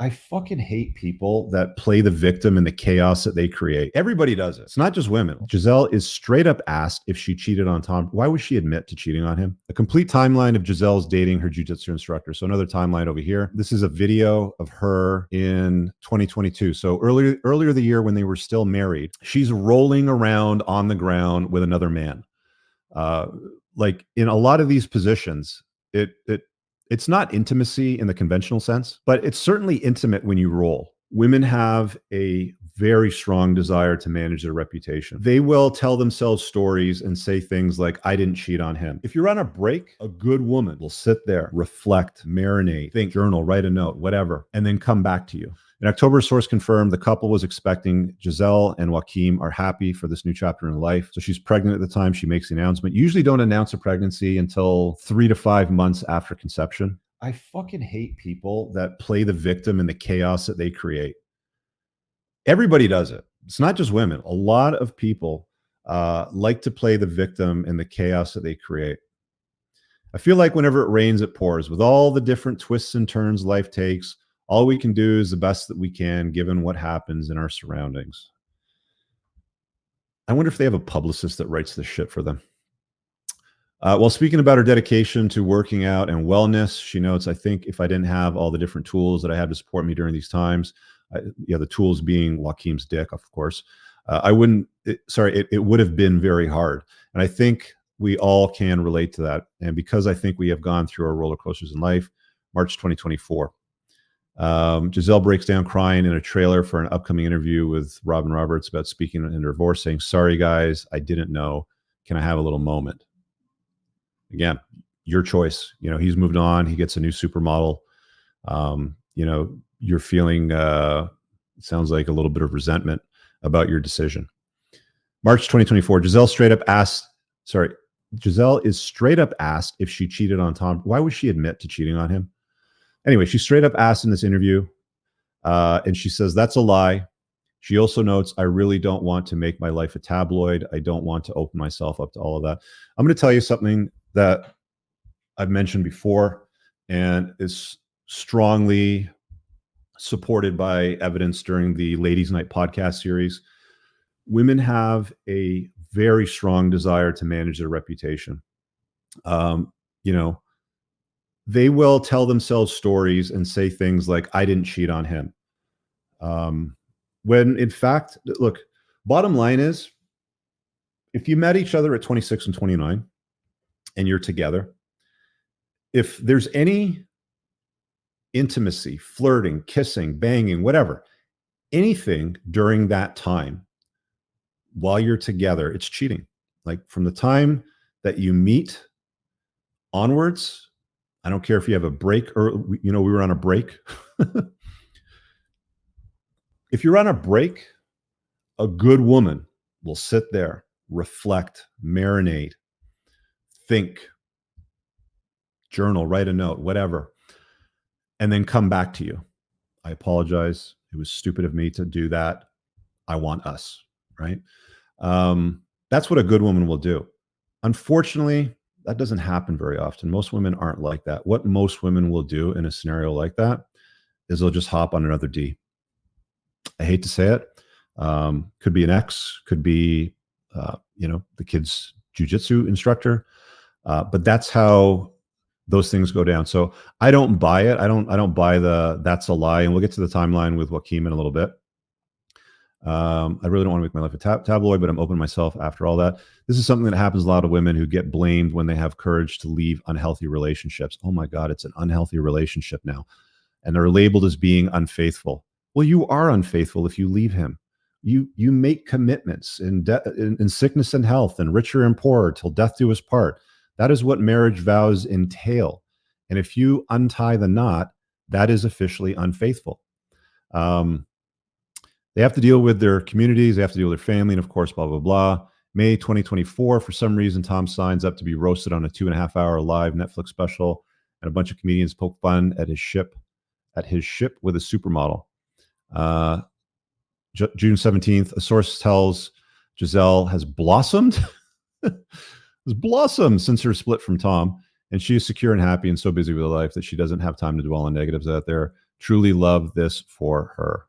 I fucking hate people that play the victim in the chaos that they create. Everybody does it. It's not just women. Giselle is straight up asked if she cheated on Tom. Why would she admit to cheating on him? A complete timeline of Giselle's dating her jiu-jitsu instructor. So another timeline over here. This is a video of her in 2022. So earlier the year when they were still married, she's rolling around on the ground with another man. Like in a lot of these positions, it's not intimacy in the conventional sense, but it's certainly intimate when you roll. Women have a very strong desire to manage their reputation. They will tell themselves stories and say things like, I didn't cheat on him. If you're on a break, a good woman will sit there, reflect, marinate, think, journal, write a note, whatever, and then come back to you. In October, a source confirmed the couple was expecting. Giselle and Joaquim are happy for this new chapter in life. So she's pregnant at the time she makes the announcement. Usually don't announce a pregnancy until 3 to 5 months after conception. I fucking hate people that play the victim in the chaos that they create. Everybody does it. It's not just women. A lot of people like to play the victim in the chaos that they create. I feel like whenever it rains, it pours. With all the different twists and turns life takes, all we can do is the best that we can, given what happens in our surroundings. I wonder if they have a publicist that writes this shit for them. While speaking about her dedication to working out and wellness, she notes, I think if I didn't have all the different tools that I had to support me during these times, the tools being Joaquim's dick, of course, it would have been very hard. And I think we all can relate to that. And because I think we have gone through our roller coasters in life, March 2024. Giselle breaks down crying in a trailer for an upcoming interview with Robin Roberts about speaking in her divorce, saying, sorry, guys, I didn't know. Can I have a little moment? Again, your choice. You know, he's moved on. He gets a new supermodel. You know, you're feeling, it sounds like a little bit of resentment about your decision. March 2024, Giselle is straight up asked if she cheated on Tom. Why would she admit to cheating on him? Anyway, she straight up asked in this interview, and she says, that's a lie. She also notes, I really don't want to make my life a tabloid. I don't want to open myself up to all of that. I'm going to tell you something that I've mentioned before and is strongly supported by evidence during the Ladies Night podcast series. Women have a very strong desire to manage their reputation. You know, they will tell themselves stories and say things like, I didn't cheat on him. When in fact, look, bottom line is, if you met each other at 26 and 29 and you're together, if there's any intimacy, flirting, kissing, banging, whatever, anything during that time while you're together, it's cheating. Like from the time that you meet onwards, I don't care if you have a break or, you know, we were on a break. If you're on a break, a good woman will sit there, reflect, marinate, think, journal, write a note, whatever, and then come back to you. I apologize. It was stupid of me to do that. I want us, right? That's what a good woman will do. Unfortunately, that doesn't happen very often. Most women aren't like that. What most women will do in a scenario like that is they'll just hop on another D. I hate to say it. Could be an ex, could be, you know, the kid's jiu-jitsu instructor. But that's how those things go down. So I don't buy it. I don't buy that's a lie. And we'll get to the timeline with Joaquim in a little bit. I really don't want to make my life a tabloid, but I'm open to myself after all that. This is something that happens to a lot of women who get blamed when they have courage to leave unhealthy relationships. Oh my God, it's an unhealthy relationship now. And they're labeled as being unfaithful. Well, you are unfaithful if you leave him. You make commitments in sickness and health, and richer and poorer till death do us part. That is what marriage vows entail. And if you untie the knot, that is officially unfaithful. They have to deal with their communities. They have to deal with their family. And of course, blah, blah, blah. May 2024, for some reason, Tom signs up to be roasted on a 2.5-hour live Netflix special. And a bunch of comedians poke fun at his ship with a supermodel. June 17th, a source tells Giselle has blossomed. Has blossomed since her split from Tom. And she is secure and happy and so busy with her life that she doesn't have time to dwell on negatives out there. Truly love this for her.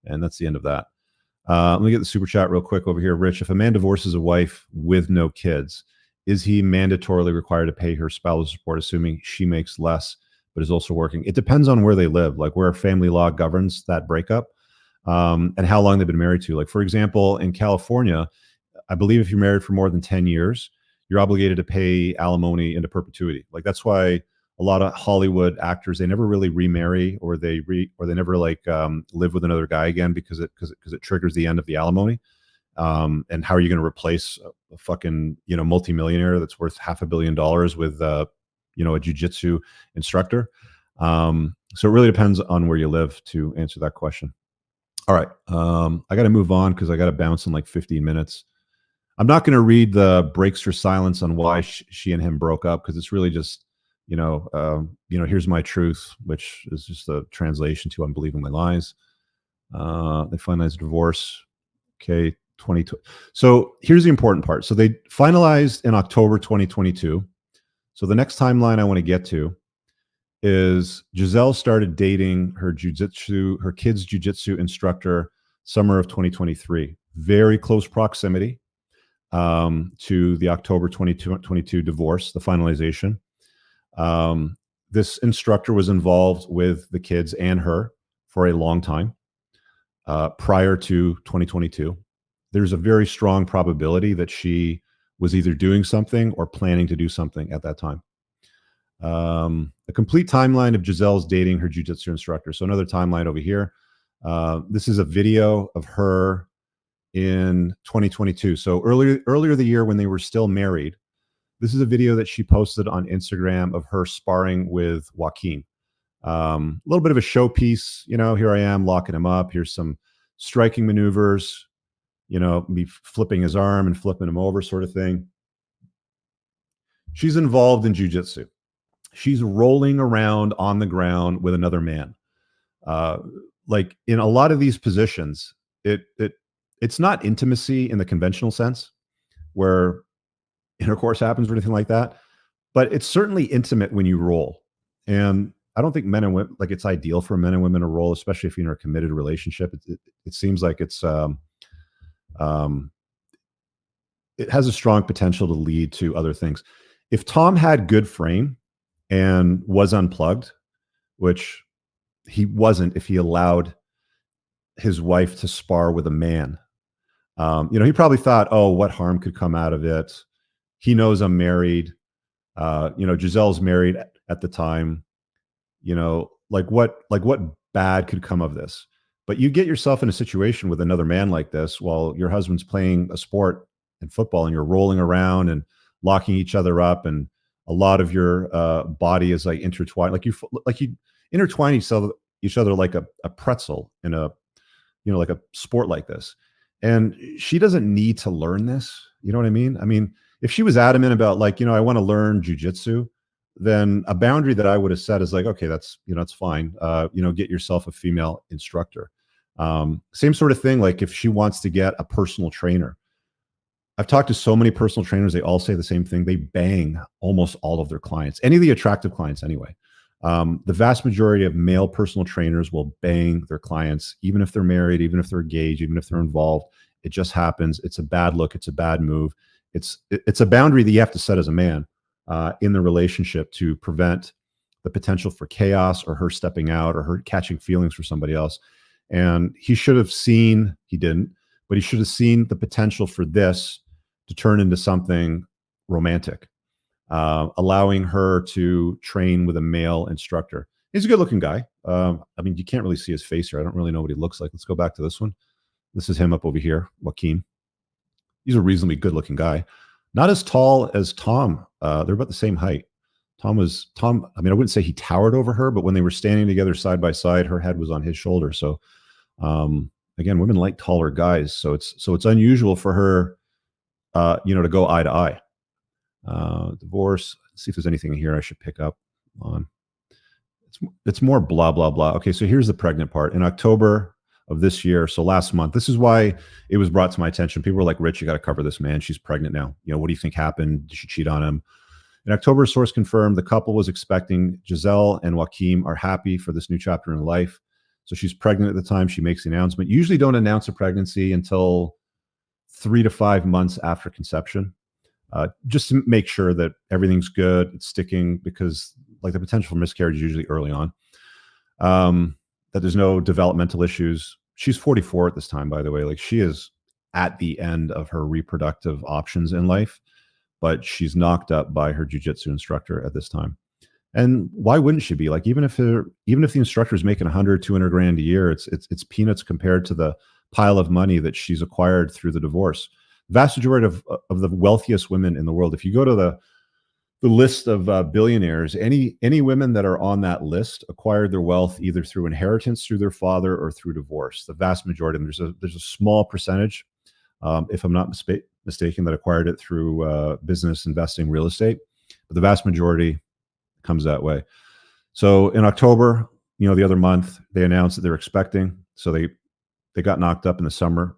And that's the end of that. Let me get the super chat real quick over here. Rich, if a man divorces a wife with no kids, is he mandatorily required to pay her spousal support, assuming she makes less but is also working? It depends on where they live, like where family law governs that breakup, and how long they've been married to. Like, for example, in California, I believe if you're married for more than 10 years, you're obligated to pay alimony into perpetuity. Like, that's why a lot of Hollywood actors, they never really remarry, or they never like live with another guy again, because it triggers the end of the alimony. And how are you going to replace a fucking multimillionaire that's worth $500 million with a jiu-jitsu instructor? So it really depends on where you live to answer that question. All right, I got to move on because I got to bounce in like 15 minutes. I'm not going to read the breaks for silence on why she and him broke up, because it's really just here's my truth, which is just a translation to unbelieving my lies. They finalized divorce. Okay, 2020. So here's the important part. So they finalized in October 2022. So the next timeline I want to get to is Giselle started dating her kid's jiu-jitsu instructor summer of 2023. Very close proximity to the October 2022 divorce, the finalization. This instructor was involved with the kids and her for a long time prior to 2022. There's a very strong probability that she was either doing something or planning to do something at that time. A complete timeline of Giselle's dating her jiu-jitsu instructor. So another timeline over here. This is a video of her in 2022. So earlier the year when they were still married. This is a video that she posted on Instagram of her sparring with Joaquin. A little bit of a showpiece. Here I am locking him up. Here's some striking maneuvers. Me flipping his arm and flipping him over, sort of thing. She's involved in jiu-jitsu. She's rolling around on the ground with another man. Like in a lot of these positions, it's not intimacy in the conventional sense, where intercourse happens or anything like that, but it's certainly intimate when you roll. And I don't think men and women, like, it's ideal for men and women to roll, especially if you're in a committed relationship. It seems like it has a strong potential to lead to other things. If Tom had good frame and was unplugged, which he wasn't, if he allowed his wife to spar with a man, he probably thought, oh, what harm could come out of it? He knows I'm married. Giselle's married at the time. Like what bad could come of this? But you get yourself in a situation with another man like this while your husband's playing a sport in football, and you're rolling around and locking each other up, and a lot of your body is like intertwined, like you intertwine each other like a pretzel in a like a sport like this. And she doesn't need to learn this. You know what I mean? I mean, if she was adamant about, like, I want to learn jujitsu, then a boundary that I would have set is like, okay, that's fine. Get yourself a female instructor. Same sort of thing. Like if she wants to get a personal trainer, I've talked to so many personal trainers. They all say the same thing. They bang almost all of their clients, any of the attractive clients anyway. The vast majority of male personal trainers will bang their clients, even if they're married, even if they're engaged, even if they're involved. It just happens. It's a bad look. It's a bad move. It's a boundary that you have to set as a man in the relationship to prevent the potential for chaos, or her stepping out, or her catching feelings for somebody else. And he should have seen, he didn't, but he should have seen the potential for this to turn into something romantic, allowing her to train with a male instructor. He's a good looking guy. I mean, you can't really see his face here. I don't really know what he looks like. Let's go back to this one. This is him up over here, Joaquin. He's a reasonably good looking guy. Not as tall as Tom. They're about the same height. Tom, I mean, I wouldn't say he towered over her, but when they were standing together side by side, her head was on his shoulder. So again, women like taller guys. So it's unusual for her, to go eye to eye. Divorce. Let's see if there's anything here I should pick up on. It's more blah, blah, blah. Okay, so here's the pregnant part. In October of this year, so last month, this is why it was brought to my attention. People were like, Rich, you got to cover this, man. She's pregnant now. What do you think happened? Did she cheat on him? In October, a source confirmed the couple was expecting. Giselle and Joaquim are happy for this new chapter in life. So she's pregnant at the time she makes the announcement. Usually don't announce a pregnancy until 3 to 5 months after conception, just to make sure that everything's good, it's sticking, because like the potential for miscarriage is usually early on, that there's no developmental issues. She's 44 at this time, by the way. Like, she is at the end of her reproductive options in life, but she's knocked up by her jiu-jitsu instructor at this time. And why wouldn't she be? Like, even if the instructor is making 100, 200 grand a year, it's peanuts compared to the pile of money that she's acquired through the divorce. Vast majority of the wealthiest women in the world, if you go to the list of billionaires, any women that are on that list acquired their wealth either through inheritance, through their father, or through divorce. The vast majority. And there's a small percentage, if I'm not mistaken, that acquired it through business, investing, real estate. But the vast majority comes that way. So in October, the other month, they announced that they're expecting. So they got knocked up in the summer.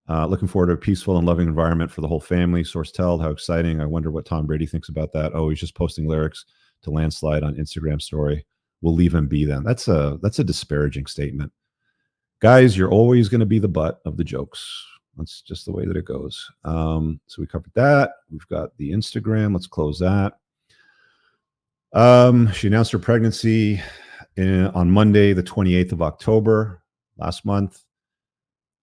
Looking forward to a peaceful and loving environment for the whole family. Source told, how exciting. I wonder what Tom Brady thinks about that. Oh, he's just posting lyrics to Landslide on Instagram story. We'll leave him be then. That's a disparaging statement. Guys, you're always going to be the butt of the jokes. That's just the way that it goes. So we covered that. We've got the Instagram. Let's close that. She announced her pregnancy on Monday, the 28th of October, last month.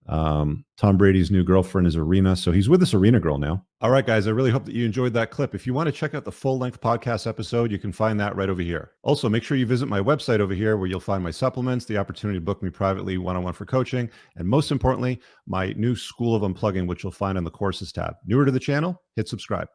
Tom Brady's new girlfriend is Arena. So he's with this Arena girl now. All right, guys, I really hope that you enjoyed that clip. If you want to check out the full-length podcast episode, you can find that right over here. Also, make sure you visit my website over here where you'll find my supplements, the opportunity to book me privately one-on-one for coaching, and most importantly, my new School of Unplugging, which you'll find on the courses tab. Newer to the channel, hit subscribe.